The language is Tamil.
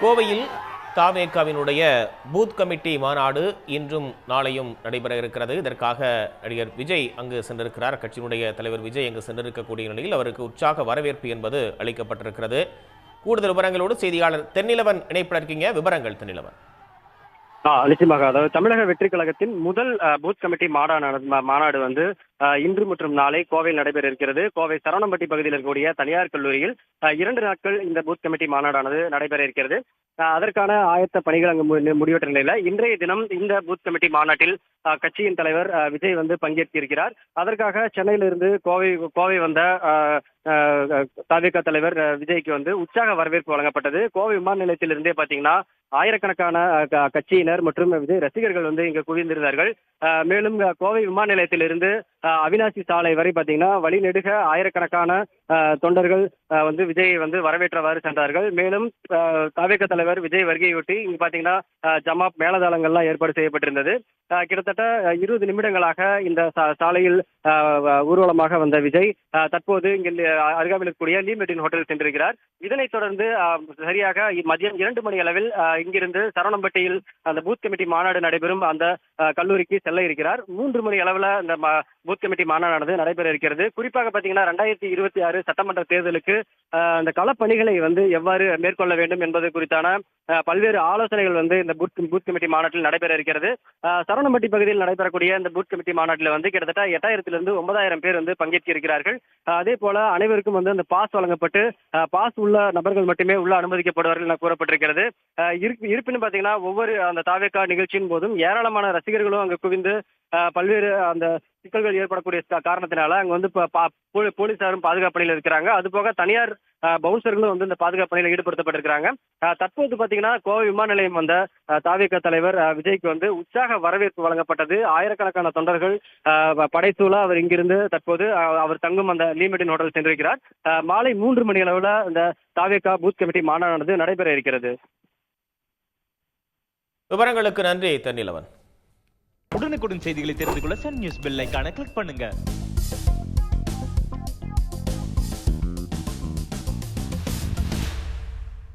கோவையில் தாவேகாவினுடைய பூத் கமிட்டி மாநாடு இன்றும் நாளையும் நடைபெற இருக்கிறது. இதற்காக நடிகர் விஜய் அங்கு சென்றிருக்கிறார். கட்சியினுடைய தலைவர் விஜய் அங்கு சென்றிருக்கக்கூடிய நிலையில் அவருக்கு உற்சாக வரவேற்பு என்பது அளிக்கப்பட்டிருக்கிறது. கூடுதல் விவரங்களோடு செய்தியாளர் தென்னிலவன் இணைப்பில் இருக்கீங்க. விவரங்கள் தென்னிலவன். நிச்சயமாக. அதாவது தமிழக வெற்றி கழகத்தின் முதல் பூத் கமிட்டி மாநாடு வந்து இன்று மற்றும் நாளை கோவையில் நடைபெற இருக்கிறது. கோவை சரவணம்பட்டி பகுதியில் இருக்கக்கூடிய தனியார் கல்லூரியில் 2 நாட்கள் இந்த பூத் கமிட்டி மாநாடானது நடைபெற இருக்கிறது. அதற்கான ஆயத்த பணிகள் அங்கு முடிவற்ற நிலையில இன்றைய தினம் இந்த பூத் கமிட்டி மாநாட்டில் கட்சியின் தலைவர் விஜய் வந்து பங்கேற்கிறார். அதற்காக சென்னையிலிருந்து கோவை வந்த தவிக தலைவர் விஜய்க்கு வந்து உற்சாக வரவேற்பு வழங்கப்பட்டது. கோவை விமான நிலையத்திலிருந்தே பாத்தீங்கன்னா ஆயிரக்கணக்கான கட்சியினர் மற்றும் விஜய் ரசிகர்கள் வந்து இங்கு குவிந்திருந்தார்கள். மேலும் கோவை விமான நிலையத்திலிருந்து அவினாசி சாலை வரை பாத்தீங்கன்னா வழிநெடுக ஆயிரக்கணக்கான தொண்டர்கள் வந்து விஜய் வந்து வரவேற்றவாறு சென்றார்கள். மேலும் தவிக தலைவர் விஜய் வருகையொட்டி இங்கு பாத்தீங்கன்னா ஜமாப் மேலதாளங்கள்லாம் ஏற்பாடு செய்யப்பட்டிருந்தது. கிட்டத்தட்ட 20 நிமிடங்களாக இந்த சாலையில் ஊர்வலமாக வந்த விஜய் தற்போது இங்கு அருகாமையில் இருக்கக்கூடிய லீமெட்டின் ஹோட்டல் சென்றிருக்கிறார். இதனைத் தொடர்ந்து சரியாக மதியம் 2 மணி அளவில் இங்கிருந்து சரவணம்பட்டியில் அந்த பூத் கமிட்டி மாநாடு நடைபெறும் அந்த கல்லூரிக்கு செல்ல இருக்கிறார். 3 மணி அளவில் அந்த பூத் கமிட்டி மாநாடானது நடைபெற இருக்கிறது. குறிப்பாக பாத்தீங்கன்னா 2026 சட்டமன்ற தேர்தலுக்கு அந்த களப்பணிகளை வந்து எவ்வாறு மேற்கொள்ள வேண்டும் என்பது குறித்தான பல்வேறு ஆலோசனைகள் வந்து இந்த பூத் கமிட்டி மாநாட்டில் நடைபெற இருக்கிறது. சரவணம்பட்டி பகுதியில் நடைபெறக்கூடிய இந்த பூத் கமிட்டி மாநாட்டில் வந்து கிட்டத்தட்ட 8000 9,000 பேர் வந்து பங்கேற்க இருக்கிறார்கள். அதே போல அனைவருக்கும் வந்து அந்த பாஸ் வழங்கப்பட்டு பாஸ் உள்ள நபர்கள் மட்டுமே உள்ள அனுமதிக்கப்படுவார்கள் என கூறப்பட்டிருக்கிறது. இருப்பினும் பாத்தீங்கன்னா ஒவ்வொரு அந்த தாவேகா நிகழ்ச்சியின் போதும் ஏராளமான ரசிகர்களும் அங்கு குவிந்து பல்வேறு அந்த சிக்கல்கள் ஏற்படக்கூடிய காரணத்தினால அங்க வந்து போலீசாரும் பாதுகாப்பு பணியில் இருக்கிறாங்க. அது போக தனியார் பவுன்சர்களும் வந்து இந்த பாதுகாப்பு பணியில் ஈடுபடுத்தப்பட்டிருக்கிறாங்க. தற்போது பாத்தீங்கன்னா கோவை விமான நிலையம் வந்த தாவேகா தலைவர் விஜய்க்கு வந்து உற்சாக வரவேற்பு வழங்கப்பட்டது. ஆயிரக்கணக்கான தொண்டர்கள் படைசூழ அவர் இங்கிருந்து தற்போது அவர் தங்கும் அந்த லீமெட்டின் ஹோட்டல் சென்றிருக்கிறார். மாலை 3 மணி அளவில் இந்த தாவேகா பூத் கமிட்டி மாநாடானது நடைபெற இருக்கிறது. விவரங்களுக்கு நன்றி தென்னிலவன். உடனுக்குடன் செய்திகளை தெரிந்து கொள்ள சன் நியூஸ் பெல் ஐகானை கிளிக் பண்ணுங்க.